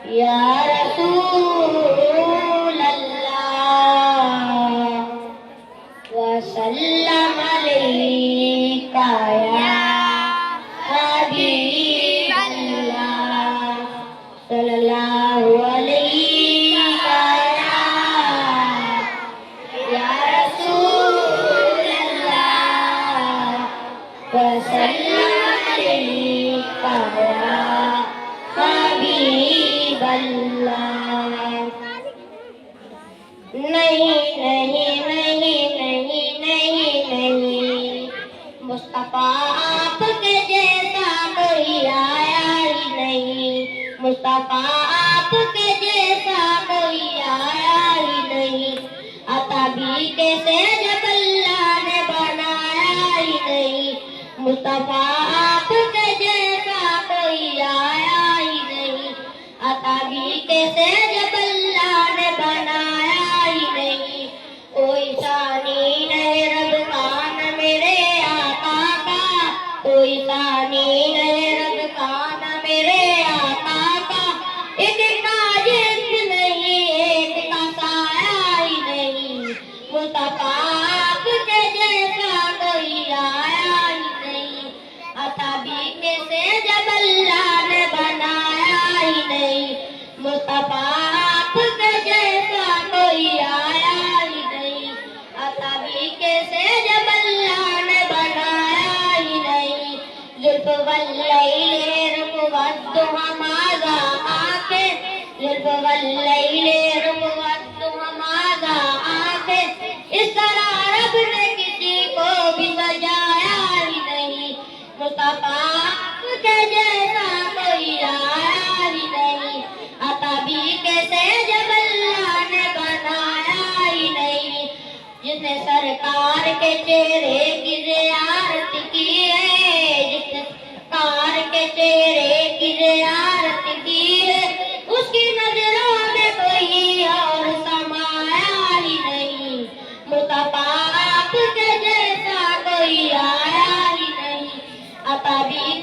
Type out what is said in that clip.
یا رسول اللہ وسلم علیکہ یا حبیب اللہ صلی اللہ علیہ یا رسول اللہ وسلم علیکہ یا حبیب اللہ۔ نہیں نہیں نہیں نہیں نہیں نہیں مصطفیٰ آپ کے جیسا کوئی آیا ہی نہیں، مصطفیٰ آپ کے جیسا کوئی آیا ہی نہیں، عطا بھی کیسے جب اللہ نے بنایا ہی نہیں، مصطفیٰ آپ کے جیسا کوئی آیا ہی نہیں، عطا بھی کیسے جب اللہ نے بنایا ہی نہیں، کوئی ثانی نہیں رب کا نہ میرے آقا کا، کوئی ثانی نہیں رب کا نہ میرے آقا کا، ایک کا جسم نہیں ایک کا سایہ ہی نہیں، مصطفیٰ آپ کے جیسا کوئی آیا ہی نہیں، عطا بھی کیسے جب اللہ نے بنایا ہی نہیں، مصطفیٰ آپ کے جیسا کوئی آیا ہی نہیں، عطا بھی کیسے جب اللہ نے بنایا ہی نہیں، زلف واللیل رقوۃ ماذا آنکھیں، زلف واللیل رقوۃ ماذا آنکھیں، اس طرح رب نے کسی کو بھی سجایا ہی نہیں، مصطفیٰ آپ کے جیسا کوئی آیا ہی نہیں، عطا بھی کیسے جب اللہ نے بنایا ہی نہیں، جس نے سرکار کے چہرے کی زیارت کی ہے، جس نے سرکار کے چہرے کی زیارت کی ہے، اس کی نظروں میں کوئی اور سمایا ہی نہیں، مصطفیٰ آپ کے جیسا کوئی آیا ہی نہیں، عطا بھی